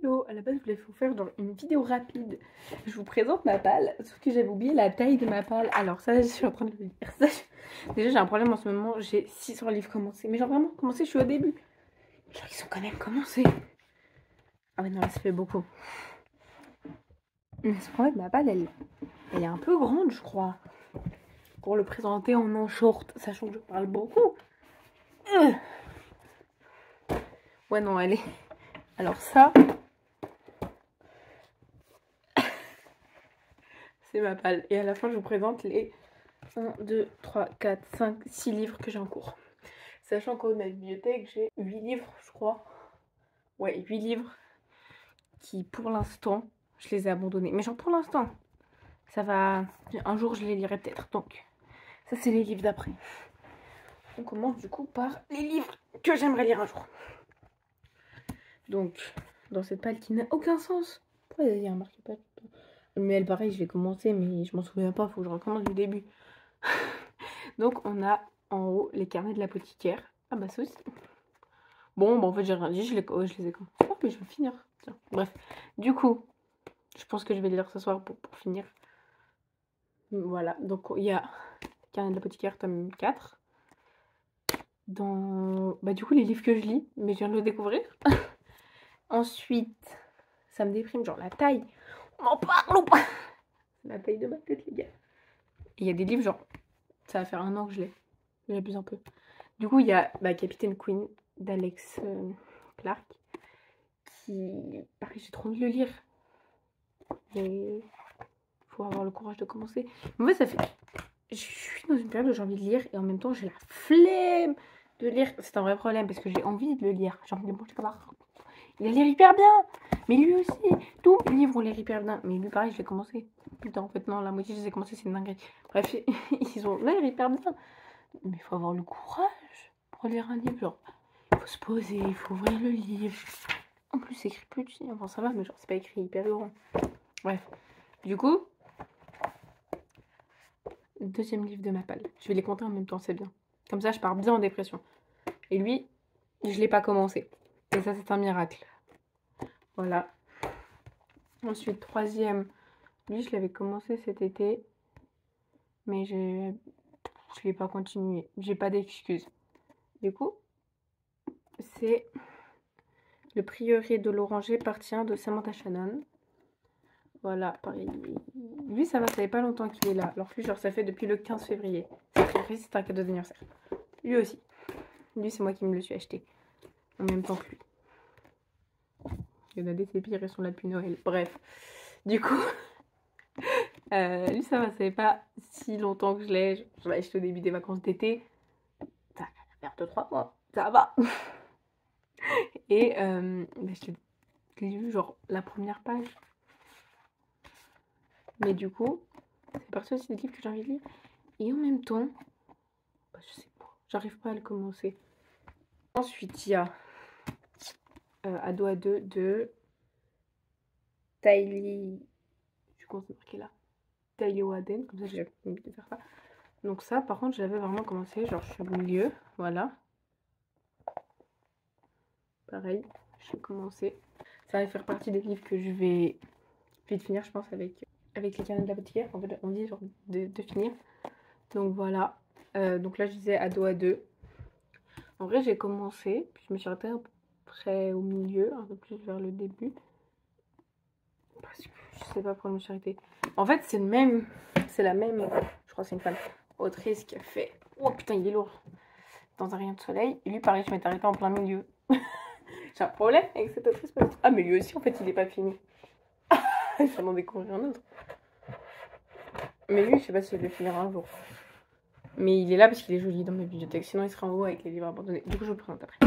Hello, à la base je voulais vous faire genre une vidéo rapide. Je vous présente ma palle, sauf que j'avais oublié la taille de ma palle. Alors ça, je suis en train de le dire. Déjà j'ai un problème en ce moment, j'ai 600 livres commencés. Mais genre vraiment commencé, je suis au début. Genre ils sont quand même commencés. Ah ouais non là ça fait beaucoup. Mais c'est vrai que ma palle elle est un peu grande je crois. Pour le présenter en un short, sachant que je parle beaucoup. Ouais non elle est... Alors ça... c'est ma palle. Et à la fin, je vous présente les 1, 2, 3, 4, 5, 6 livres que j'ai en cours. Sachant qu'au de ma bibliothèque, j'ai 8 livres, je crois. Ouais, 8 livres qui, pour l'instant, je les ai abandonnés. Mais genre, pour l'instant, ça va... Un jour, je les lirai peut-être. Donc, ça, c'est les livres d'après. On commence du coup par les livres que j'aimerais lire un jour. Donc, dans cette palle qui n'a aucun sens. Pourquoi il y a un marque-page? Mais elle, pareil, je l'ai commencé, mais je m'en souviens pas. Faut que je recommence du début. Donc, on a en haut les carnets de l'apothicaire. Ah bah ça aussi. Bon, bah en fait, j'ai rien dit. Je les ai commencés. Oh, mais je vais finir. Tiens. Bref. Du coup, je pense que je vais les lire ce soir pour finir. Voilà. Donc, il y a carnet de l'apothicaire, tome 4. Dans... Bah du coup, les livres que je lis. Mais je viens de le découvrir. Ensuite, ça me déprime. Genre la taille. On en parle ou pas? C'est la taille de ma tête, les gars. Et il y a des livres, genre... Ça va faire 1 an que je l'ai. J'abuse un peu. Du coup, il y a Capitaine Queen d'Alex Clark. Qui... Pareil, j'ai trop envie de le lire. Mais... faut avoir le courage de commencer. Mais en fait, ça fait... Je suis dans une période où j'ai envie de lire. Et en même temps, j'ai la flemme de lire. C'est un vrai problème parce que j'ai envie de le lire. J'ai envie de manger comme un... Il a l'air hyper bien. Mais lui aussi. Tous les livres ont l'air hyper bien. Mais lui, pareil, je l'ai commencé. Putain, en fait, non, la moitié, je les ai commencés, c'est une dinguerie. Bref, ils ont l'air hyper bien. Mais il faut avoir le courage pour lire un livre. Genre, il faut se poser, il faut ouvrir le livre. En plus, c'est écrit petit. Enfin, ça va, mais genre, c'est pas écrit hyper grand. Bref. Du coup, deuxième livre de ma palle. Je vais les compter en même temps, c'est bien. Comme ça, je pars bien en dépression. Et lui, je l'ai pas commencé. Et ça, c'est un miracle. Voilà. Ensuite, troisième. Lui, je l'avais commencé cet été. Mais je l'ai pas continué. J'ai pas d'excuses. Du coup, c'est Le Prieuré de l'Oranger, partie 1 de Samantha Shannon. Voilà, pareil. Lui, ça va, ça fait pas longtemps qu'il est là. Alors lui, genre, ça fait depuis le 15 février. C'est un cadeau d'anniversaire. Lui aussi. Lui, c'est moi qui me le suis acheté. En même temps que lui. Il y en a des, c'est pire, ils sont là depuis Noël. Bref. Du coup, lui, ça va, ça fait pas si longtemps que je l'ai. Je l'ai acheté au début des vacances d'été. Ça va faire 2-3 mois. Ça va. Et je l'ai lu, genre, la première page. Mais du coup, c'est parti aussi des livres que j'ai envie de lire. Et en même temps, bah, je sais pas, j'arrive pas à le commencer. Ensuite, il y a Ado à 2 de Tylee. Je pense que c'est marqué là. Tylee Waden, comme ça j'ai envie de faire ça. Donc ça, par contre, je l'avais vraiment commencé. Genre, je suis au milieu. Voilà. Pareil, je vais commencer. Ça va faire partie des livres que je vais vite finir, je pense, avec les carnets de l'apothicaire. En fait, on dit genre de finir. Donc voilà. Donc là, je disais Ado à 2. En vrai, j'ai commencé, puis je me suis arrêtée à peu près au milieu, un peu plus vers le début. Parce que je sais pas pourquoi je me suis arrêtée. En fait, c'est la même, je crois que c'est une femme autrice qui a fait... Oh putain, il est lourd. Dans un rayon de soleil. Et lui, pareil, je m'étais arrêtée en plein milieu. J'ai un problème avec cette autrice. Ah, mais lui aussi, en fait, il est pas fini. Il faut en découvrir un autre. Mais lui, je sais pas si je vais finir un jour. Mais il est là parce qu'il est joli dans ma bibliothèque. Sinon, il sera en haut avec les livres abandonnés. Du coup, je vous le présente après.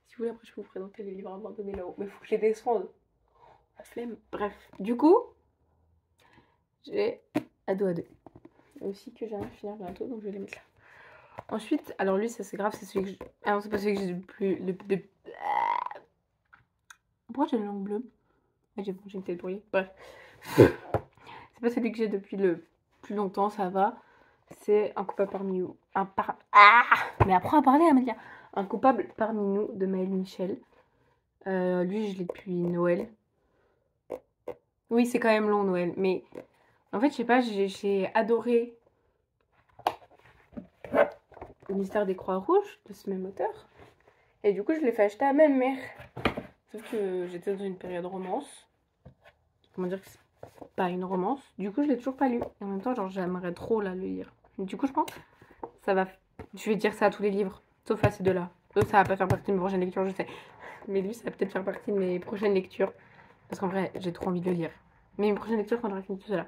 Si vous voulez, après, je peux vous présenter les livres abandonnés là-haut. Mais il faut que je les descende. La flemme. Bref. Du coup, j'ai Ado à 2. Aussi que j'aimerais finir bientôt, donc je vais les mettre là. Ensuite, alors lui, ça c'est grave, c'est celui que je... Ah non, c'est pas celui que j'ai le plus... Pourquoi j'ai la langue bleue? Ah, j'ai une tête brouillée. Bref. C'est pas celui que j'ai depuis le plus longtemps, ça va. C'est Un coupable parmi nous. Mais apprends à parler, Amélia. Un coupable parmi nous de Maëlle Michel. Lui, je l'ai depuis Noël. Oui, c'est quand même long, Noël. Mais en fait, je sais pas, j'ai adoré Le Mystère des Croix-Rouges de ce même auteur. Et du coup, je l'ai fait acheter à ma mère. Sauf que j'étais dans une période romance. Comment dire que c'est pas une romance. Du coup, je l'ai toujours pas lu. Et en même temps, genre, j'aimerais trop là le lire. Du coup, je pense ça va. Je vais dire ça à tous les livres, sauf à ces deux-là. Eux, ça va pas faire partie de mes prochaines lectures, je sais. Mais lui, ça va peut-être faire partie de mes prochaines lectures. Parce qu'en vrai, j'ai trop envie de le lire. Mais mes prochaines lectures, quand j'aurai fini tout cela.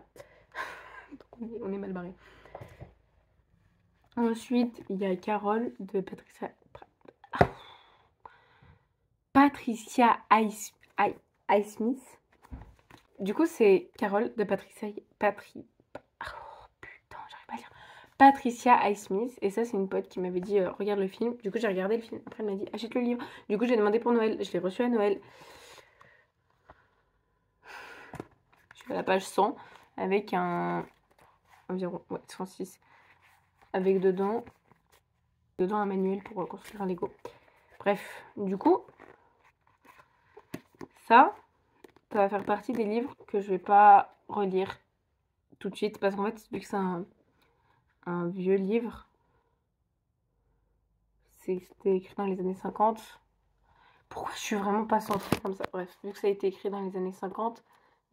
Donc, on est mal barré. Ensuite, il y a Carole de Patricia Highsmith. Du coup, c'est Carole de Patricia Highsmith. Et ça, c'est une pote qui m'avait dit regarde le film. Du coup, j'ai regardé le film. Après, elle m'a dit achète le livre. Du coup, j'ai demandé pour Noël. Je l'ai reçu à Noël. Je suis à la page 100 avec environ 106 avec dedans un manuel pour construire un Lego. Bref, du coup, ça va faire partie des livres que je vais pas relire tout de suite parce qu'en fait, vu que c'est un vieux livre, c'était écrit dans les années 50. Pourquoi je suis vraiment pas centrée comme ça? Bref, vu que ça a été écrit dans les années 50,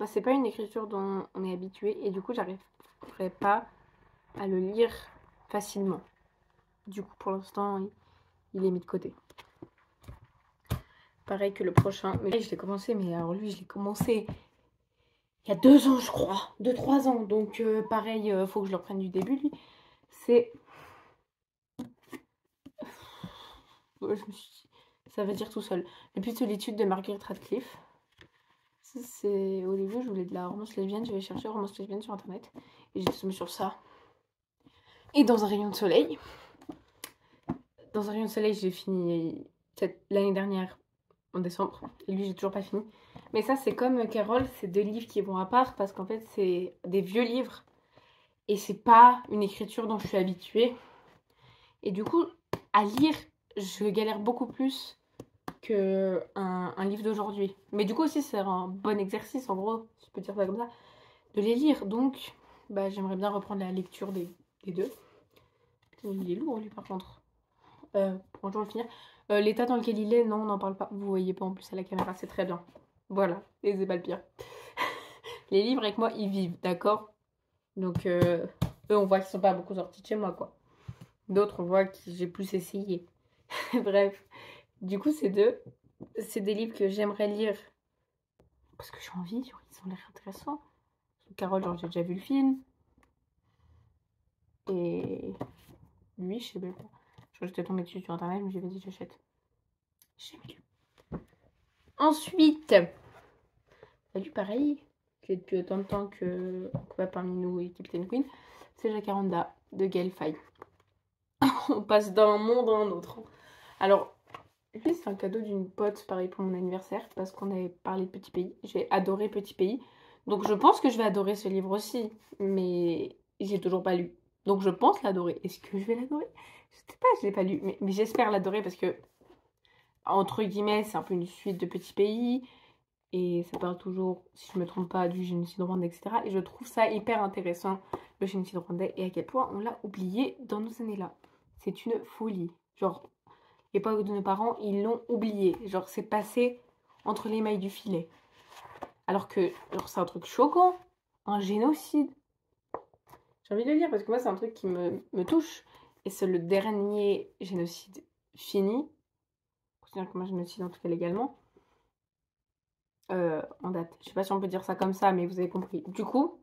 bah, c'est pas une écriture dont on est habitué et du coup, j'arriverai pas à le lire facilement. Du coup, pour l'instant, il est mis de côté. Pareil que le prochain. Mais je l'ai commencé, mais alors lui, je l'ai commencé il y a 2 ans, je crois. 2-3 ans. Donc, pareil, faut que je le reprenne du début, lui. C'est... Ouais, je me suis dit, ça va dire tout seul. Les Puits de solitude de Margaret Radcliffe. C'est... Au début, je voulais de la romance lesbienne. J'avais cherché romance lesbienne sur Internet. Et j'ai tombé sur ça. Et Dans un rayon de soleil. Dans un rayon de soleil, j'ai fini l'année dernière, en décembre. Et lui, j'ai toujours pas fini. Mais ça, c'est comme Carole, c'est 2 livres qui vont à part parce qu'en fait, c'est des vieux livres. Et c'est pas une écriture dont je suis habituée. Et du coup, à lire, je galère beaucoup plus qu'un livre d'aujourd'hui. Mais du coup aussi, c'est un bon exercice, en gros, si je peux dire ça comme ça, de les lire. Donc, bah, j'aimerais bien reprendre la lecture des deux. Il est lourd, lui, par contre. Pour un jour le finir. L'état dans lequel il est, non, on n'en parle pas. Vous voyez pas en plus à la caméra, c'est très bien. Voilà, et c'est pas le pire. Les livres avec moi, ils vivent, d'accord? Donc, eux, on voit qu'ils sont pas beaucoup sortis de chez moi, quoi. D'autres, on voit que j'ai plus essayé. Bref, du coup, c'est des livres que j'aimerais lire parce que j'ai envie, ils ont l'air intéressants. Carole, genre, j'ai déjà vu le film. Et lui, je sais même pas. Je crois que j'étais tombée dessus sur internet, mais j'avais dit j'achète. J'ai jamais lu. Ensuite, lui, pareil, qui est depuis autant de temps que quoi parmi nous et Captain Queen, c'est Jacaranda de Gaël Faye. On passe d'un monde à un autre. Alors, lui, c'est un cadeau d'une pote, pareil pour mon anniversaire, parce qu'on avait parlé de Petit Pays. J'ai adoré Petit Pays. Donc, je pense que je vais adorer ce livre aussi. Mais j'ai toujours pas lu. Donc, je pense l'adorer. Est-ce que je vais l'adorer? Je sais pas, je l'ai pas lu. Mais j'espère l'adorer parce que, entre guillemets, c'est un peu une suite de Petit Pays. Et ça parle toujours, si je me trompe pas, du génocide rwandais, etc. Et je trouve ça hyper intéressant, le génocide rwandais, et à quel point on l'a oublié dans nos années-là. C'est une folie. Genre, l'époque de nos parents, ils l'ont oublié. Genre, c'est passé entre les mailles du filet. Alors que, genre, c'est un truc choquant. Un génocide. J'ai envie de le dire parce que moi, c'est un truc qui me touche. Et c'est le dernier génocide fini. Je considère comme un génocide, en tout cas légalement. En date. Je sais pas si on peut dire ça comme ça, mais vous avez compris. Du coup,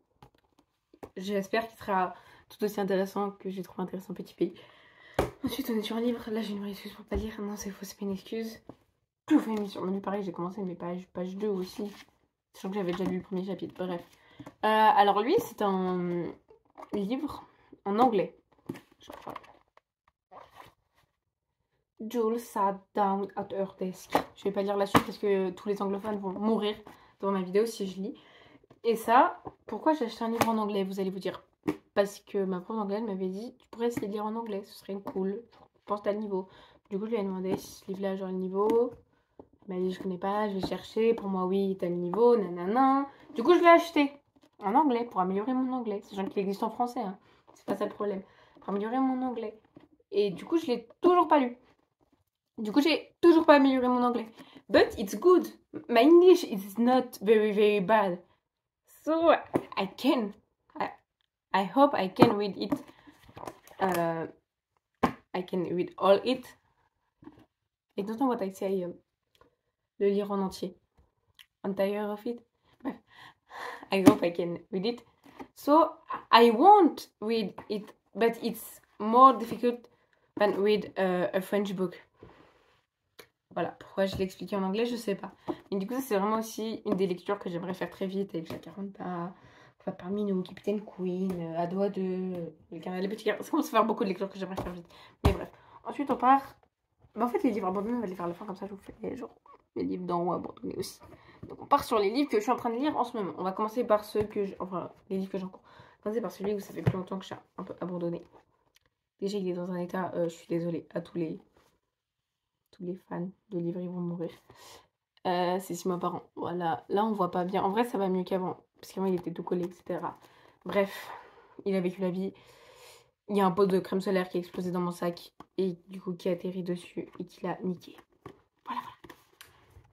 j'espère qu'il sera tout aussi intéressant que j'ai trouvé intéressant Petit Pays. Ensuite, on est sur un livre. Là, j'ai une vraie excuse pour pas lire. Non, c'est faux, c'est pas une excuse. Je vous fais une émission. Mais pareil, j'ai commencé mes page 2 aussi. Sachant que j'avais déjà lu le premier chapitre. Bref. Alors, lui, c'est un livre en anglais. Genre, Jules sat down at her desk. Je vais pas lire la suite parce que tous les anglophones vont mourir dans ma vidéo si je lis. Et ça, pourquoi j'ai acheté un livre en anglais, vous allez vous dire? Parce que ma prof d'anglais m'avait dit tu pourrais essayer de lire en anglais, ce serait cool. Je pense que t'as le niveau. Du coup, je lui ai demandé si ce livre-là, genre le niveau. Elle m'a dit, je connais pas, je vais chercher. Pour moi, oui, tel niveau, nanana. Du coup, je l'ai acheté en anglais pour améliorer mon anglais. Sachant qu'il existe en français, hein. C'est pas ça le problème. Pour améliorer mon anglais. Et du coup, je l'ai toujours pas lu. Du coup, j'ai toujours pas amélioré mon anglais. But it's good. My English is not very, very bad. So, I can. I hope I can read it. I can read all it. I don't know what I say. Le lire en entier. Entire of it. Bref. I hope I can read it. So, I won't read it. But it's more difficult than read a French book. Voilà, pourquoi je l'ai expliqué en anglais, je sais pas. Mais du coup, ça c'est vraiment aussi une des lectures que j'aimerais faire très vite avec Jacques Caranta, parmi nous, Capitaine Queen, à doigt de le canal des petits garçons. Ça commence à faire beaucoup de lectures que j'aimerais faire vite. Mais bref. Ensuite, on part. Bah, en fait, les livres abandonnés, on va les faire à la fin, comme ça je vous fais genre les livres d'en haut abandonnés aussi. Donc, on part sur les livres que je suis en train de lire en ce moment. On va commencer par ceux que enfin, les livres que j'ai encore. On va commencer par celui où ça fait plus longtemps que je suis un peu abandonné. Déjà, il est dans un état, je suis désolée à tous les fans de livres, ils vont mourir. C'est 6 mois par an. Voilà, là on voit pas bien. En vrai, ça va mieux qu'avant, parce qu'avant il était tout collé, etc. Bref, il a vécu la vie. Il y a un pot de crème solaire qui a explosé dans mon sac et du coup qui a atterri dessus et qui l'a niqué. Voilà.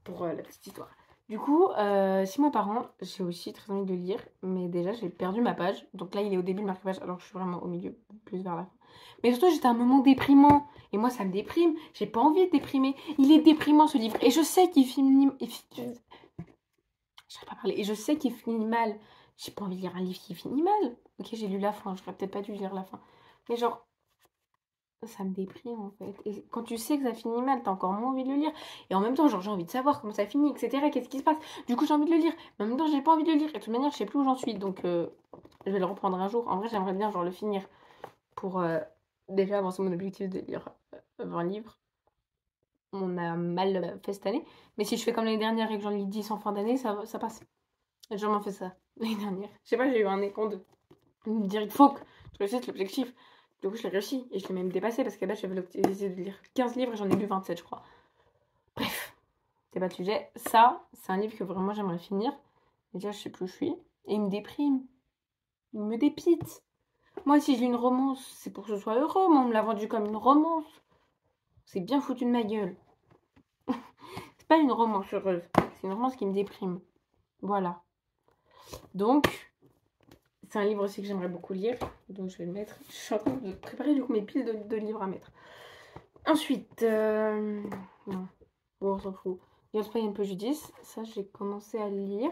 Pour la petite histoire. Du coup, 6 mois par an, j'ai aussi très envie de lire, mais déjà j'ai perdu ma page. Donc là, il est au début le marque-page, alors je suis vraiment au milieu, plus vers la fin. Mais surtout, j'étais à un moment déprimant. Et moi, ça me déprime. J'ai pas envie de déprimer. Il est déprimant, ce livre. Et je sais qu'il finit... J'arrive pas à parler. Et je sais qu'il finit mal. J'ai pas envie de lire un livre qui finit mal. Ok, j'ai lu la fin. J'aurais peut-être pas dû lire la fin. Mais genre... ça me déprime en fait. Et quand tu sais que ça finit mal, t'as encore moins envie de le lire. Et en même temps, genre j'ai envie de savoir comment ça finit, etc. Qu'est-ce qui se passe. Du coup, j'ai envie de le lire. Mais en même temps, j'ai pas envie de le lire. Et de toute manière, je sais plus où j'en suis. Donc, je vais le reprendre un jour. En vrai, j'aimerais bien genre le finir pour déjà avancer mon objectif de lire 20 livres. On a mal fait cette année. Mais si je fais comme l'année dernière et que j'en lis 10 en fin d'année, ça passe. J'ai vraiment fait ça l'année dernière. Je sais pas, j'ai eu un écon de me dire il faut que je réussisse l'objectif. Du coup, je l'ai réussi et je l'ai même dépassé parce qu'à base, j'avais essayé de lire 15 livres et j'en ai lu 27, je crois. Bref, c'est pas le sujet. Ça, c'est un livre que vraiment j'aimerais finir. Et déjà, je sais plus où je suis. Et il me déprime. Il me dépite. Moi, si j'ai une romance, c'est pour que ce soit heureux. Moi, on me l'a vendu comme une romance. C'est bien foutu de ma gueule. C'est pas une romance heureuse. C'est une romance qui me déprime. Voilà. Donc, c'est un livre aussi que j'aimerais beaucoup lire. Donc, je vais le mettre. Je suis en train de préparer du coup mes piles de livres à mettre. Ensuite, non. Bon, on s'en fout. Young Spy and Prejudice, ça j'ai commencé à lire.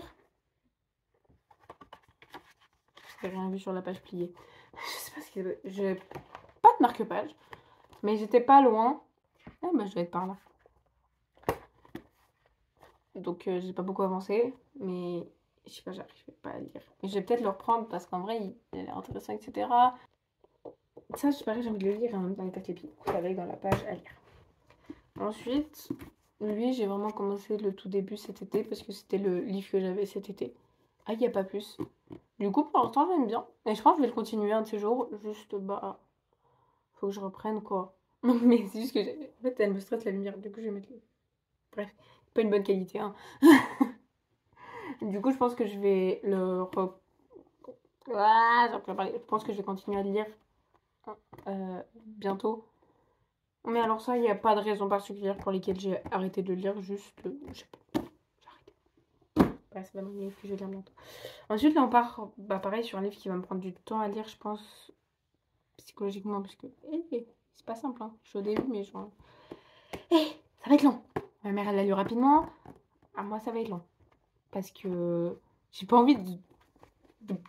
J'ai rien vu sur la page pliée. Je sais pas ce qu'il y a. J'ai pas de marque-page, mais j'étais pas loin. Ah bah je vais être par là. Donc j'ai pas beaucoup avancé, mais je sais pas, j'arrive pas à lire. Mais je vais peut-être le reprendre parce qu'en vrai il a l'air intéressant, etc. Ça, je sais pas, j'ai envie de le lire et en même temps il casse les pieds. Ça va être dans la page à lire. Ensuite, lui, j'ai vraiment commencé le tout début cet été parce que c'était le livre que j'avais cet été. Ah, il n'y a pas plus. Du coup, pour l'instant, j'aime bien. Et je pense que je vais le continuer un de ces jours. Juste, bah, faut que je reprenne quoi. Mais c'est juste que en fait, elle me stresse la lumière. Du coup, je vais mettre le. Bref, pas une bonne qualité, hein. Du coup, je pense que je vais le. Ah, je pense que je vais continuer à le lire bientôt. Mais alors ça, il n'y a pas de raison particulière pour lesquelles j'ai arrêté de le lire, juste, je sais pas, j'ai arrêté. Bref, c'est pas mon livre que je vais lire bientôt. Ensuite, là, on part, bah pareil, sur un livre qui va me prendre du temps à lire, je pense, psychologiquement, parce que, c'est pas simple, hein. Je suis au début, mais genre, ça va être long. Ma mère, elle l'a lu rapidement, à moi, ça va être long. Parce que j'ai pas envie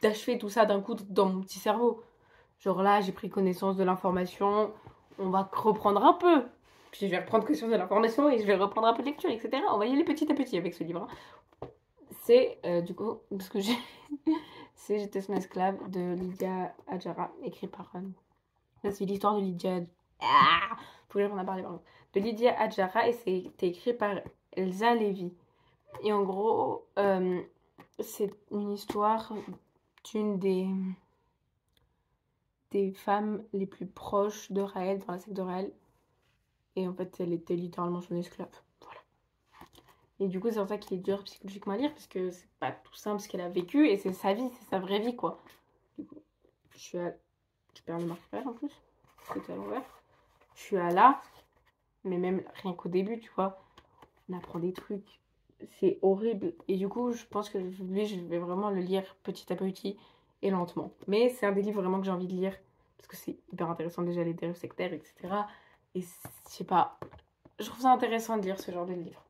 d'achever tout ça d'un coup dans mon petit cerveau. Genre là, j'ai pris connaissance de l'information, on va reprendre un peu. Puis je vais reprendre connaissance de l'information et je vais reprendre un peu de lecture, etc. On va y aller petit à petit avec ce livre. C'est du coup, parce que j'ai. C'est J'étais son esclave de Lydia Adjara, écrit par. C'est l'histoire de Lydia. Ah, faut que j'apprenne à parler, pardon. De Lydia Adjara et c'est écrit par Elsa Lévy. Et en gros, c'est une histoire d'une des femmes les plus proches de Raël, dans la secte de Raël. Et en fait, elle était littéralement son esclave. Voilà. Et du coup, c'est pour ça qu'il est dur psychologiquement à lire, parce que c'est pas tout simple ce qu'elle a vécu, et c'est sa vie, c'est sa vraie vie, quoi. Du coup, je perds le marque-page en plus, c'était à l'envers. Je suis à là, mais même rien qu'au début, tu vois, on apprend des trucs, c'est horrible. Et du coup, je pense que lui, je vais vraiment le lire petit à petit et lentement. Mais c'est un des livres vraiment que j'ai envie de lire, parce que c'est hyper intéressant déjà, les dérives sectaires, etc. Et je sais pas, je trouve ça intéressant de lire ce genre de livre.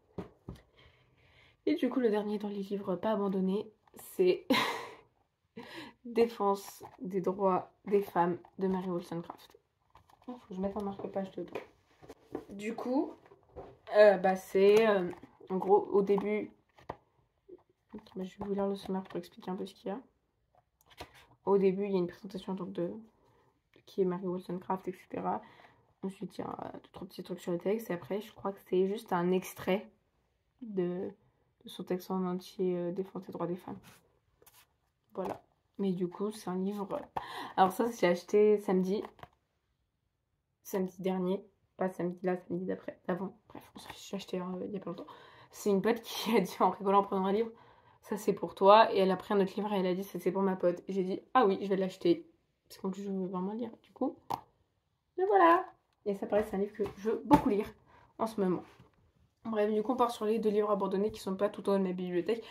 Et du coup, le dernier dans les livres pas abandonnés, c'est Défense des droits des femmes de Mary Wollstonecraft. Il faut que je mette un marque-page dedans. Du coup, c'est en gros au début. Je vais vous lire le sommaire pour expliquer un peu ce qu'il y a. Au début, il y a une présentation donc, de qui est Mary Wollstonecraft, etc. Ensuite, il y a 2-3 petits trucs sur le texte. Et après, je crois que c'est juste un extrait de son texte en entier, Défense des droits des femmes. Voilà. Mais du coup, c'est un livre. Alors, ça, j'ai acheté samedi dernier. Pas samedi là, samedi d'après, d'avant. Bref, j'ai acheté il y a pas longtemps. C'est une pote qui a dit en rigolant en prenant un livre, ça c'est pour toi. Et elle a pris un autre livre et elle a dit, ça c'est pour ma pote. Et j'ai dit, ah oui, je vais l'acheter. Parce qu'en plus, je veux vraiment lire. Du coup, et voilà. Et ça paraît, c'est un livre que je veux beaucoup lire en ce moment. Bref, du coup, on part sur les 2 livres abandonnés qui sont pas tout en haut de ma bibliothèque.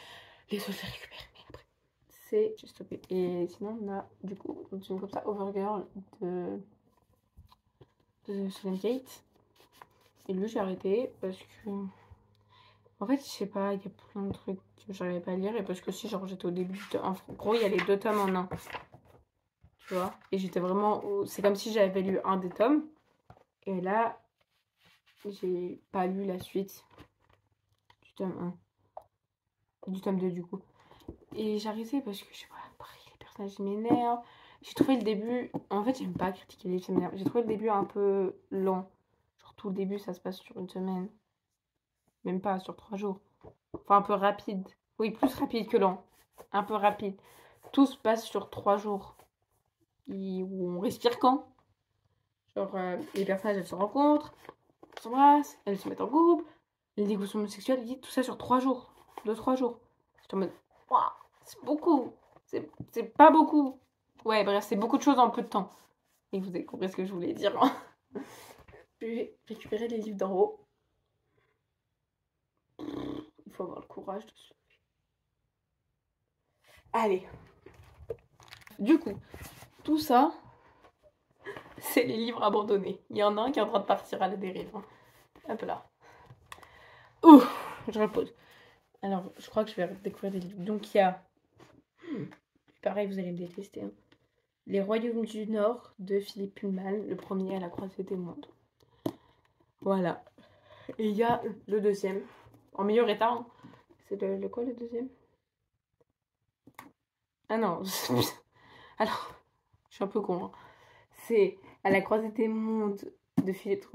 Les autres, je les récupère. Mais après, j'ai stoppé. Et sinon, on a du coup, une comme ça, Overgirl de Solène Kate. Et lui, j'ai arrêté parce que. En fait, je sais pas, il y a plein de trucs que j'arrivais pas à lire. Et parce que si, genre, j'étais au début. En gros, il y a les 2 tomes en un. Tu vois. Et j'étais vraiment. C'est comme si j'avais lu un des tomes. Et là, j'ai pas lu la suite du tome 1. Du tome 2, du coup. Et j'ai arrêté parce que, je sais pas, après, les personnages m'énervent. J'ai trouvé le début. En fait, j'aime pas critiquer les films. J'ai trouvé le début un peu lent. Genre, tout le début, ça se passe sur une semaine. Même pas, sur 3 jours. Enfin, un peu rapide. Oui, plus rapide que lent. Un peu rapide. Tout se passe sur 3 jours. Où on respire quand. Genre, les personnages, elles se rencontrent, elles s'embrassent, elles se mettent en couple, les négociations sexuelles, ils disent tout ça sur 3 jours. 2-3 jours. J'étais en mode, waouh, c'est beaucoup. C'est pas beaucoup. Ouais, bref, c'est beaucoup de choses en peu de temps. Et vous avez compris ce que je voulais dire. Hein. Je vais récupérer les livres d'en haut. Il faut avoir le courage de se... Allez. Du coup, tout ça, c'est les livres abandonnés. Il y en a un qui est en train de partir à la dérive. Hein. Hop là. Ouh, je repose. Alors, je crois que je vais découvrir des livres. Donc, il y a... Pareil, vous allez me détester. Hein. Les Royaumes du Nord de Philippe Pullman, le premier à la croisée des mondes. Voilà. Et il y a le deuxième, en meilleur état. Hein. C'est le quoi, le deuxième? Ah non. Alors, je suis un peu con. Hein. C'est à la croisée des mondes de Philippe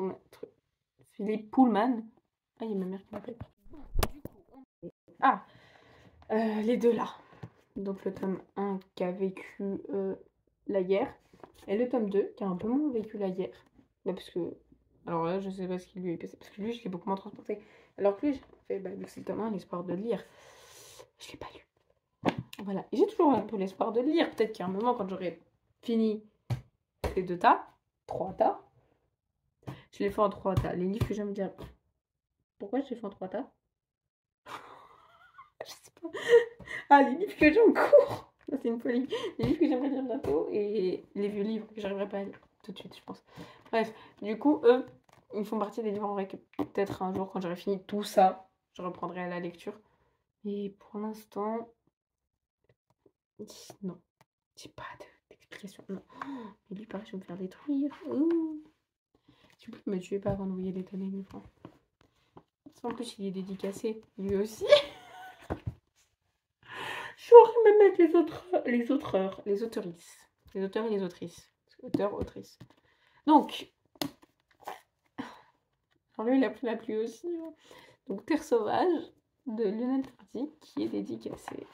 Pullman. Ah, il y a ma mère qui m'appelle. Ah, les deux là. Donc le tome 1 qui a vécu la guerre. Et le tome 2 qui a un peu moins vécu la guerre. Mais parce que... Alors là, je sais pas ce qu'il lui est passé. Parce que lui, je l'ai beaucoup moins transporté. Alors que lui, j'ai fait, vu que c'est le tome 1, l'espoir de le lire. Je l'ai pas lu. Voilà. Et j'ai toujours un peu l'espoir de le lire. Peut-être qu'à un moment, quand j'aurai fini les 2 tas, 3 tas, je les fais en 3 tas. Les livres que j'aime bien. Pourquoi je les fais en 3 tas? Je sais pas. Ah, les livres que j'ai en cours. C'est une folie. Les livres que j'aimerais lire bientôt et les vieux livres que j'arriverai pas à lire tout de suite, je pense. Bref, du coup, eux, ils font partie des livres en vrai que peut-être un jour, quand j'aurai fini tout ça, je reprendrai la lecture. Et pour l'instant, non. J'ai pas d'explication. Non. Mais lui, pareil, je vais me faire détruire. Tu peux me tuer pas avant d'envoyer des tonnes de livres. En plus, il est dédicacé. Lui aussi. J'aurais même mettre les auteurs et les autrices. Auteurs, autrices. Donc, alors lui, il a pris la pluie aussi. Hein. Donc, Terre sauvage de Lionel Tardy, qui est dédicacé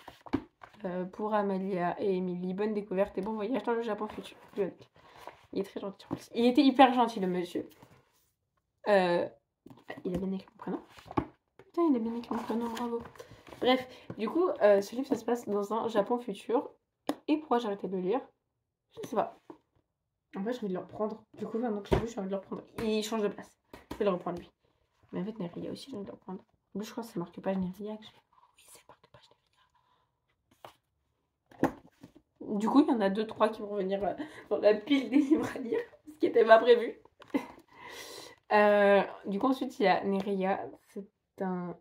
pour Amalia et Émilie. Bonne découverte et bon voyage dans le Japon futur. Il est très gentil. Il était hyper gentil, le monsieur. Il a bien écrit mon prénom. Putain, il a bien écrit mon prénom, bravo. Bref, du coup, ce livre, ça se passe dans un Japon futur. Et pourquoi j'ai arrêté de le lire? Je sais pas. En fait, j'ai envie de le reprendre. Du coup, maintenant que j'ai lu, j'ai envie de le reprendre. Il change de place. Je vais le reprendre, lui. Mais en fait, Neria aussi, j'ai envie de le reprendre. En plus, je crois que c'est marqué page Neria que j'ai. Oui, c'est marqué page Neria. Du coup, il y en a 2-3 qui vont venir dans la pile des livres à lire. Ce qui n'était pas prévu. Du coup, ensuite, il y a Neria. C'est un...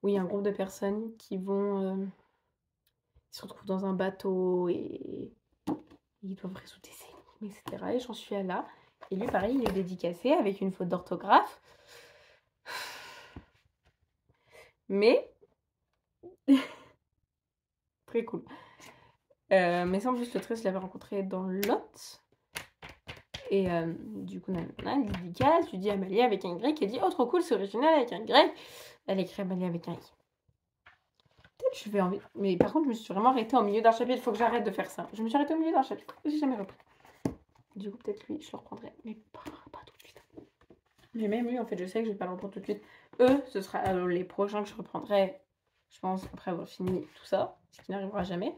oui, un groupe de personnes qui vont... ils se retrouvent dans un bateau et ils doivent résoudre des énigmes, etc. Et j'en suis à là. Et lui, pareil, il est dédicacé avec une faute d'orthographe. Mais... très cool. Mais ça, en plus, l'autrice, je l'avais rencontré dans Lot. Et du coup, nanana, dédicace, je lui dis Amalie avec un Y. Elle dit oh, trop cool, c'est original avec un Y. Elle écrit Amalie avec un I. Peut-être je vais envie. Mais par contre, je me suis vraiment arrêtée au milieu d'un chapitre. Il faut que j'arrête de faire ça. Je me suis arrêtée au milieu d'un chapitre. J'ai jamais repris. Du coup, peut-être lui, je le reprendrai. Mais pas tout de suite. Mais même lui, en fait, je sais que je vais pas le reprendre tout de suite. Eux, ce sera les prochains que je reprendrai, je pense, après avoir fini tout ça. Ce qui n'arrivera jamais.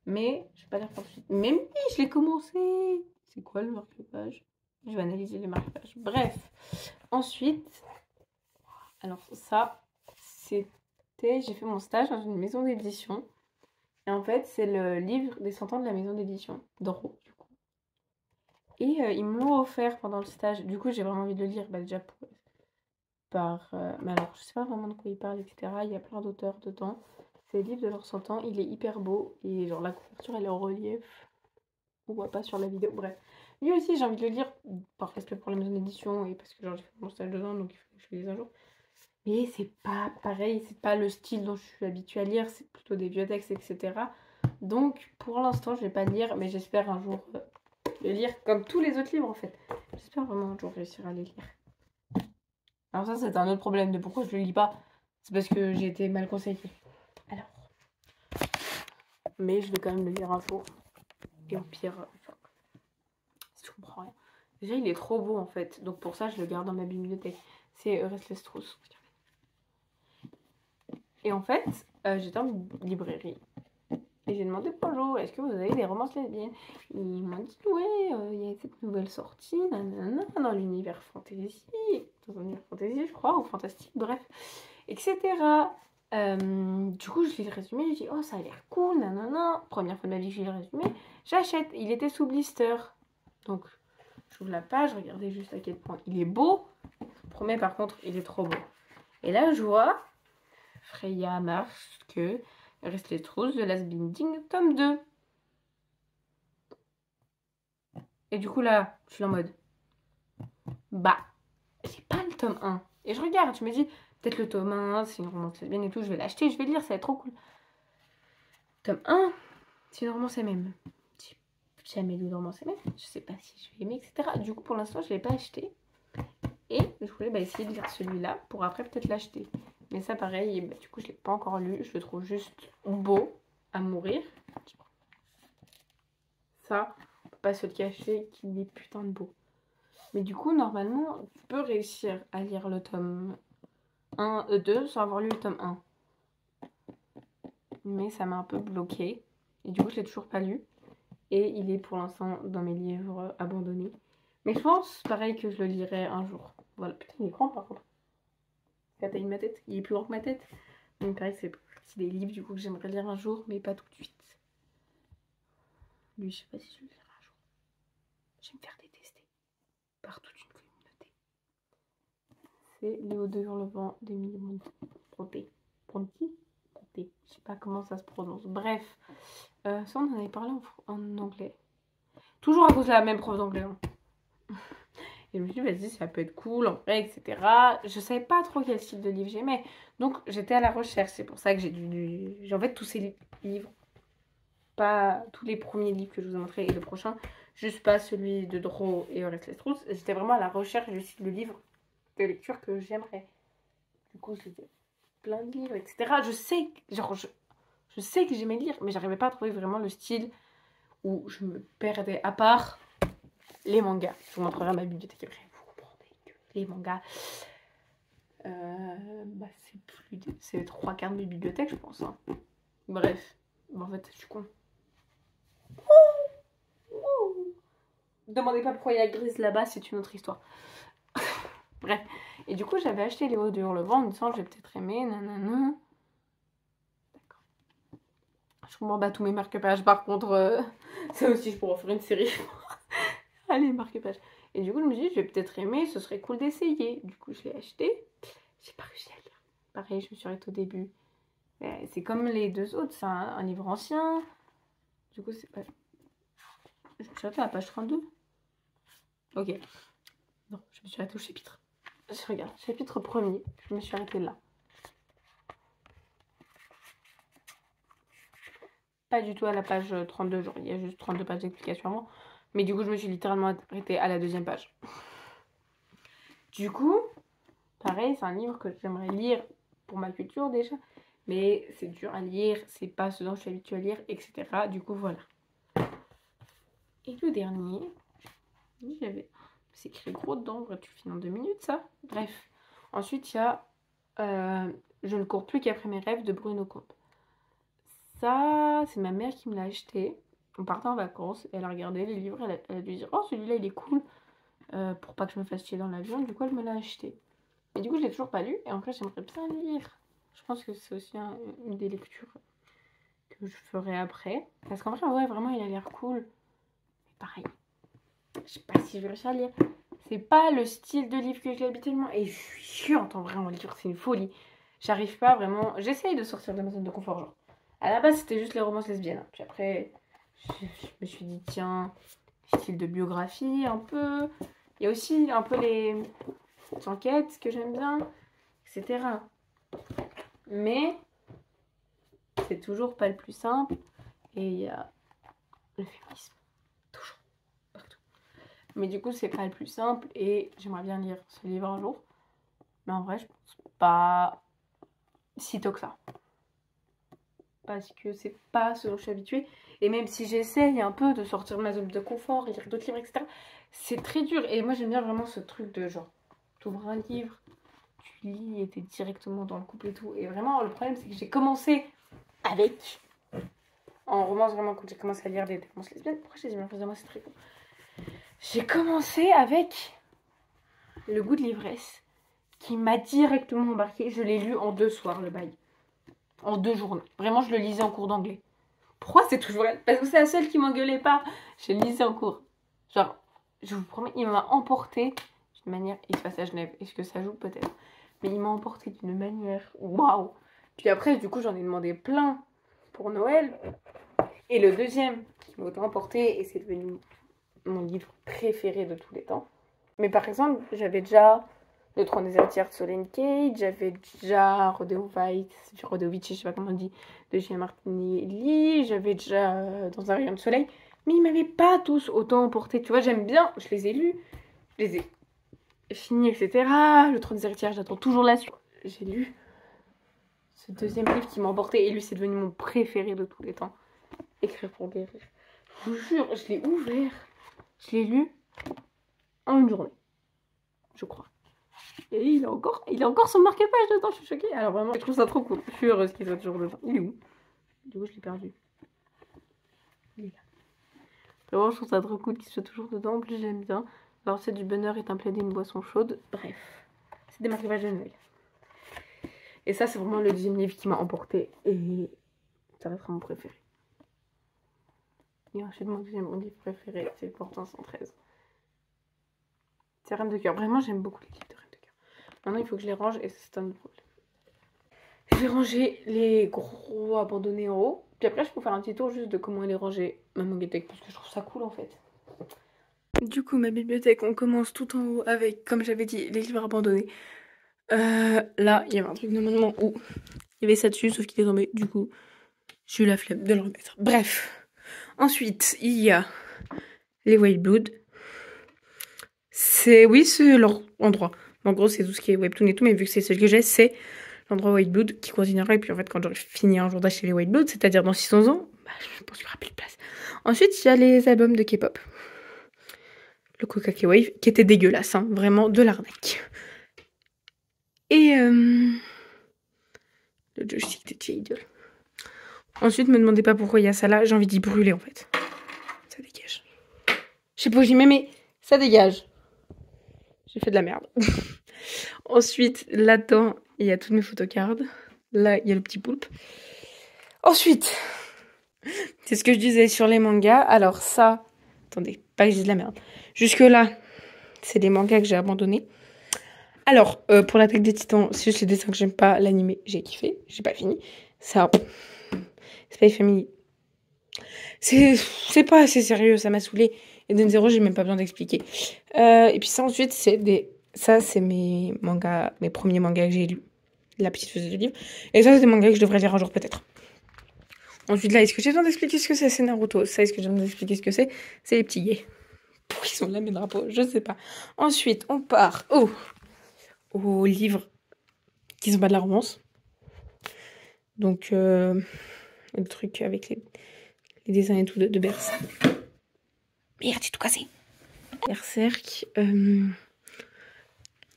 Mais je vais pas les reprendre tout de suite. Même lui, je l'ai commencé. C'est quoi le marque-page? Je vais analyser les marque-pages. Bref. Ensuite, alors ça, c'était... J'ai fait mon stage dans une maison d'édition. Et en fait, c'est le livre des 100 ans de la maison d'édition, d'Oro, du coup. Et ils me l'ont offert pendant le stage. Du coup, j'ai vraiment envie de le lire, bah, déjà mais alors, je sais pas vraiment de quoi il parle, etc. Il y a plein d'auteurs dedans. C'est le livre de leurs 100 ans. Il est hyper beau. Et genre, la couverture, elle est en relief. On voit pas sur la vidéo. Bref. Lui aussi, j'ai envie de le lire par respect pour la maison d'édition et parce que genre, j'ai fait mon stage dedans, donc il faut que je le lise un jour. Mais c'est pas pareil, c'est pas le style dont je suis habituée à lire, c'est plutôt des vieux textes, etc. Donc pour l'instant, je vais pas lire, mais j'espère un jour le lire comme tous les autres livres en fait. J'espère vraiment un jour réussir à les lire. Alors ça, c'est un autre problème de pourquoi je le lis pas. C'est parce que j'ai été mal conseillée. Alors. Mais je vais quand même le lire un jour. Et au pire, si je comprends rien. Déjà, il est trop beau en fait. Donc pour ça, je le garde dans ma bibliothèque. C'est Restless Truth. Et en fait, j'étais en librairie. Et j'ai demandé bonjour, est-ce que vous avez des romances lesbiennes? Ils m'ont dit ouais, il y a cette nouvelle sortie, nanana, dans l'univers fantasy, dans un univers fantasy je crois, ou fantastique, bref, etc. Du coup je lis le résumé, je dis oh ça a l'air cool, nanana, première fois de ma vie que je lis le résumé, j'achète, il était sous blister. Donc j'ouvre la page, regardez juste à quel point il est beau, je vous promets par contre il est trop beau. Et là je vois Freya Marske Restless Truth de Last Binding, tome 2. Et du coup là, je suis en mode bah, j'ai pas le tome 1. Et je regarde, je me dis peut-être le tome 1, c'est une romance lesbienne et tout, je vais l'acheter, je vais le lire, ça va être trop cool. Tome 1, c'est une romance MM. J'ai jamais lu de romance MM, je sais pas si je vais aimer, etc. Du coup pour l'instant je l'ai pas acheté. Et je voulais essayer de lire celui-là pour après peut-être l'acheter. Mais ça pareil, du coup je l'ai pas encore lu, je le trouve juste beau à mourir. Ça, on peut pas se le cacher qu'il est putain de beau. Mais du coup, normalement, tu peux réussir à lire le tome 1, 2 sans avoir lu le tome 1. Mais ça m'a un peu bloqué. Et du coup, je l'ai toujours pas lu. Et il est pour l'instant dans mes livres abandonnés. Mais je pense, pareil, que je le lirai un jour. Voilà, putain, il est grand par contre. La taille de ma tête, il est plus grand que ma tête. Donc pareil, c'est des livres du coup que j'aimerais lire un jour, mais pas tout de suite. Lui, je sais pas si je le lirai un jour. Je vais me faire détester par toute une communauté. C'est Léo de Hurlevent d'Emily Brontë. Brontë, je sais pas comment ça se prononce. Bref, ça on en avait parlé en anglais. Toujours à cause de la même prof d'anglais. Hein. Et je me suis dit, vas-y, ça peut être cool, en vrai, etc. Je savais pas trop quel style de livre j'aimais. Donc j'étais à la recherche. C'est pour ça que j'ai en fait tous ces livres. Pas tous les premiers livres que je vous ai montrés et le prochain. Juste pas celui de Dro et Restless Truth. J'étais vraiment à la recherche du style de livre de lecture que j'aimerais. Du coup, c'était plein de livres, etc. Je sais que j'aimais lire, mais j'arrivais pas à trouver vraiment le style où je me perdais. À part les mangas. Je vous montrerai ma bibliothèque après. Vous comprenez que les mangas, bah, c'est 3/4 de mes bibliothèques, je pense. Hein. Bref, bon, en fait, je suis con. Demandez pas pourquoi il y a Grise là-bas, c'est une autre histoire. Bref. Et du coup, j'avais acheté les hauts de Hurlevent en me disant, j'ai peut-être aimé, nanana. D'accord. Je comprends pas tous mes marque-pages, par contre, ça aussi, je pourrais en faire une série. Allez, marque-pages. Et du coup, je me dis, je vais peut-être aimer, ce serait cool d'essayer. Du coup, je l'ai acheté. J'ai pas réussi à lire. Pareil, je me suis arrêtée au début. C'est comme les deux autres, c'est un livre ancien. Du coup, c'est pas... Je me suis arrêtée à la page 32. Ok. Non, je me suis arrêtée au chapitre. Je regarde, chapitre 1er. Je me suis arrêtée là. Pas du tout à la page 32, genre il y a juste 32 pages d'explication avant. Mais du coup, je me suis littéralement arrêtée à la 2e page. Du coup, pareil, c'est un livre que j'aimerais lire pour ma culture déjà. Mais c'est dur à lire, c'est pas ce dont je suis habituée à lire, etc. Du coup, voilà. Et le dernier, j'avais... C'est écrit gros dedans, tu finis en 2 minutes ça. Bref. Ensuite, il y a Je ne cours plus qu'après mes rêves de Bruno Comte. Ça, c'est ma mère qui me l'a acheté. On partait en vacances, elle a regardé les livres, elle a dû dire, oh celui-là il est cool, pour pas que je me fasse chier dans l'avion, du coup elle me l'a acheté. Et du coup je l'ai toujours pas lu, et en fait j'aimerais bien lire. Je pense que c'est aussi une des lectures que je ferai après. Parce qu'en vrai, ouais, vraiment il a l'air cool. Mais pareil, je sais pas si je vais réussir à lire. C'est pas le style de livre que j'ai habituellement, et je suis chiante en vrai en livre, c'est une folie. J'arrive pas vraiment, j'essaye de sortir de ma zone de confort, genre. À la base, c'était juste les romances lesbiennes. Puis après, je me suis dit, tiens, style de biographie, un peu. Il y a aussi un peu les enquêtes que j'aime bien, etc. Mais c'est toujours pas le plus simple. Et il y a le féminisme. Toujours. Partout. Mais du coup, c'est pas le plus simple. Et j'aimerais bien lire ce livre un jour. Mais en vrai, je pense pas si tôt que ça. Parce que c'est pas ce dont je suis habituée. Et même si j'essaye un peu de sortir de ma zone de confort, lire d'autres livres, etc., c'est très dur. Et moi, j'aime bien vraiment ce truc de genre, tu ouvres un livre, tu lis et t'es directement dans le couple et tout. Et vraiment, le problème, c'est que j'ai commencé avec, en romance, vraiment, quand j'ai commencé à lire des romances lesbiennes, pourquoi j'ai dit en face de moi, c'est très cool. J'ai commencé avec Le goût de l'ivresse, qui m'a directement embarqué. Je l'ai lu en 2 soirs, le bail. En 2 journées. Vraiment, je le lisais en cours d'anglais. Pourquoi c'est toujours elle? Parce que c'est la seule qui m'engueulait pas. Je le lisais en cours. Genre, je vous promets, il m'a emporté d'une manière... Il se passe à Genève. Est-ce que ça joue? Peut-être. Mais il m'a emporté d'une manière... Waouh! Puis après, du coup, j'en ai demandé plein pour Noël. Et le deuxième qui m'a autant emporté, et c'est devenu mon livre préféré de tous les temps. Mais par exemple, j'avais déjà Le Trône des héritières de Solène Cage, j'avais déjà Rodovitch, je sais pas comment on dit, de J.M. Martinelli, j'avais déjà Dans un rayon de soleil, mais ils m'avaient pas tous autant emporté. Tu vois, j'aime bien, je les ai lus, je les ai finis, etc. Le Trône des héritières, j'attends toujours la suite. J'ai lu ce deuxième livre qui m'a emporté, et lui, c'est devenu mon préféré de tous les temps. Écrire pour guérir. Je vous jure, je l'ai ouvert, je l'ai lu en une journée, je crois. Et il a encore son marque-page dedans, je suis choquée. Alors vraiment, je trouve ça trop cool. Je suis heureuse qu'il soit toujours dedans. Il est où? Du coup, je l'ai perdu. Il est là. Vraiment, je trouve ça trop cool qu'il soit toujours dedans. En plus, j'aime bien. Alors, c'est du bonheur est un plaidé, une boisson chaude. Bref, c'est des marque-pages de Noël. Et ça, c'est vraiment le deuxième livre qui m'a emporté. Et ça restera mon préféré. Et ensuite, mon deuxième livre préféré, c'est Portant 113. C'est Reine de cœur. Vraiment, j'aime beaucoup les livres de Reine de cœur. Maintenant, il faut que je les range et c'est un autre problème. Je vais ranger les gros abandonnés en haut. Puis après, je peux faire un petit tour juste de comment elle est rangée, ma bibliothèque, parce que je trouve ça cool en fait. Du coup, ma bibliothèque, on commence tout en haut avec, comme j'avais dit, les livres abandonnés. Là, il y avait un truc normalement où il y avait ça dessus, sauf qu'il est tombé. Du coup, j'ai eu la flemme de le remettre. Bref. Ensuite, il y a les White Blood. Oui, c'est leur endroit. En gros, c'est tout ce qui est webtoon et tout, mais vu que c'est ce que j'ai, c'est l'endroit White Blood qui continuera. Et puis en fait, quand j'aurai fini un jour d'acheter les White Blood, c'est-à-dire dans 600 ans, bah, je pense qu'il n'y aura plus de place. Ensuite, il y a les albums de K-pop. Le Coca-K Wave, qui était dégueulasse, hein, vraiment de l'arnaque. Et le joystick de J-Idol. Ensuite, me demandez pas pourquoi il y a ça là. J'ai envie d'y brûler en fait. Ça dégage. Je sais pas où j'y mets, mais ça dégage. J'ai fait de la merde. Ensuite, là-dedans, il y a toutes mes photocards. Là, il y a le petit poulpe. Ensuite, c'est ce que je disais sur les mangas. Alors ça, attendez, pas que je dise de la merde. Jusque-là, c'est des mangas que j'ai abandonnés. Alors, pour l'Attaque des Titans, c'est juste les dessins que j'aime pas. L'animé, j'ai kiffé. J'ai pas fini. Ça, Spy Family, c'est pas assez sérieux, ça m'a saoulé. Et Eden Zero, j'ai même pas besoin d'expliquer. Et puis ça, ensuite, ça, c'est mes mangas, mes premiers mangas que j'ai lus. La petite feuille de livre. Et ça, c'est des mangas que je devrais lire un jour, peut-être. Ensuite, là, est-ce que j'ai besoin d'expliquer ce que c'est Naruto. Ça, est-ce que j'ai besoin d'expliquer ce que c'est les petits gays. Pourquoi ils sont là, mes drapeaux? Je sais pas. Ensuite, on part aux livres qui sont pas de la romance. Donc, le truc avec les dessins et tout de Berserk. Merde, j'ai tout cassé. Berserk,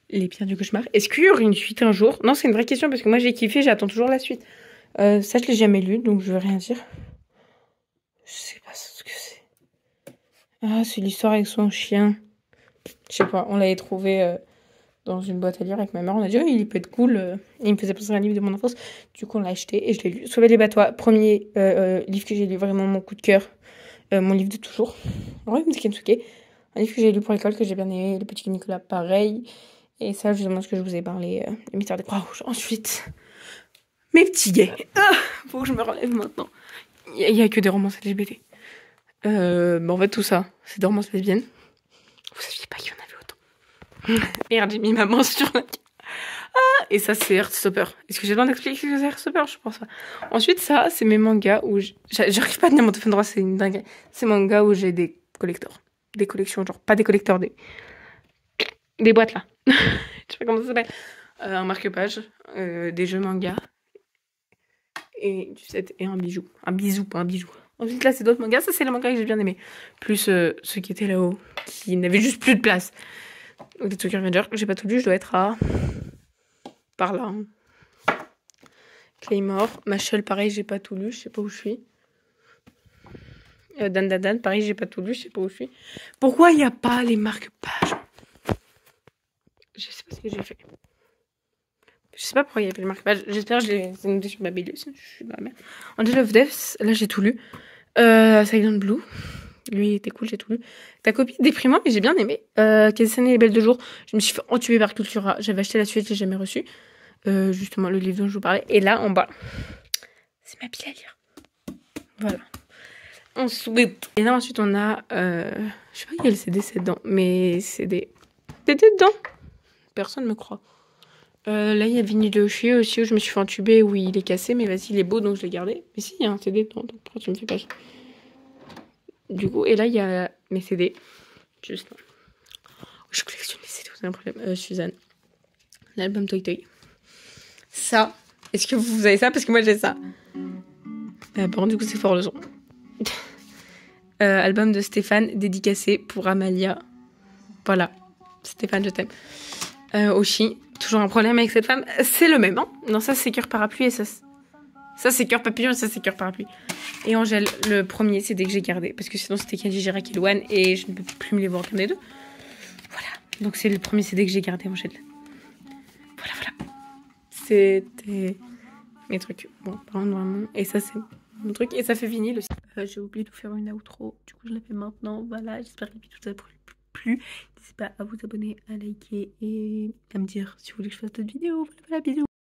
les pierres du cauchemar. Est-ce qu'il y aura une suite un jour? Non, c'est une vraie question parce que moi j'ai kiffé, j'attends toujours la suite. Ça, je l'ai jamais lu, donc je veux rien dire. Je sais pas ce que c'est. Ah, c'est l'histoire avec son chien. Je sais pas, on l'avait trouvé dans une boîte à lire avec ma mère. On a dit, oh, il peut être cool. Il me faisait penser à un livre de mon enfance. Du coup, on l'a acheté et je l'ai lu. Sauver les Batois, premier livre que j'ai lu, vraiment mon coup de cœur. Mon livre de toujours. Ouais, Kensuke. Un livre que j'ai lu pour l'école, que j'ai bien aimé. Le petit Nicolas, pareil. Et ça, justement, ce que je vous ai parlé. Le mystère des Croix-Rouges. Ensuite, mes petits gays. Ah, faut que je me relève maintenant. Il y a que des romances LGBT. En fait, tout ça, c'est des romances lesbiennes. Vous saviez pas qu'il y en avait autant. Merde, j'ai mis ma main sur la... Ah, et ça, c'est Heartstopper. Est-ce que j'ai besoin d'expliquer ce que c'est Heartstopper? Je pense pas. Ensuite, ça, c'est mes mangas où... J'arrive pas à tenir mon téléphone droit, c'est une dingue. C'est mangas où j'ai des collectors. Des collections, genre, pas des collecteurs, des boîtes, là. Je sais pas comment ça s'appelle. Un marque-page, des jeux mangas, et du set, et un bijou. Un bisou, pas un bijou. Ensuite, là, c'est d'autres mangas. Ça, c'est les mangas que j'ai bien aimés. Plus ceux qui étaient là-haut, qui n'avaient juste plus de place. Donc, des Tokyo Revengers, j'ai pas tout lu, je dois être à... par là. Claymore. Machel, pareil, j'ai pas tout lu, je sais pas où je suis. Dan, pareil, j'ai pas tout lu, je sais pas où je suis. Pourquoi il n'y a pas les marque-pages? Je sais pas ce que j'ai fait. Je sais pas pourquoi il y avait les marque-pages. J'espère que je les ai notés sur ma BD. Je suis ma mère. Angel of Death, là j'ai tout lu. Silent Blue. Lui, il était cool, j'ai tout lu. Ta copie déprimant, mais j'ai bien aimé. Quelles années les belles de jour. Je me suis fait entuber par Cultura. J'avais acheté la suite, je l'ai jamais reçue. Justement, le livre dont je vous parlais. Et là, en bas, c'est ma pile à lire. Voilà. Ensuite. Et là, ensuite, on a... je sais pas quel CD c'est dedans, mais c'est des... CD dedans. Personne me croit. Là, il y a Vinny de Oshie aussi, où je me suis fait entuber, où il est cassé, mais vas-y, il est beau, donc je l'ai gardé. Mais si, il y a un CD dedans, donc pourquoi tu me fais pas ça? Du coup, et là, il y a mes CD. Juste là. Je collectionne les CD, vous avez un problème. Suzanne. L'album Toy Toy. Ça. Est-ce que vous avez ça? Parce que moi, j'ai ça. Par contre, du coup, c'est fort le son. Album de Stéphane, dédicacé pour Amalia. Voilà. Stéphane, je t'aime. Oshi. Toujours un problème avec cette femme. C'est le même, hein? Non, ça, c'est cœur parapluie et ça c'est cœur papillon et ça, c'est cœur parapluie. Et Angèle, le premier CD que j'ai gardé. Parce que sinon, c'était Kenji Girac et Luan et je ne peux plus me les voir comme les deux. Voilà. Donc, c'est le premier CD que j'ai gardé, Angèle. Voilà. C'était mes trucs. Bon, par contre, vraiment. Et ça, c'est mon truc. Et ça fait vinyle aussi. J'ai oublié de vous faire une outro. Du coup, je la fais maintenant. Voilà. J'espère que tout ça plu. N'hésitez pas à vous abonner, à liker et à me dire si vous voulez que je fasse d'autres vidéos. Voilà, bisous.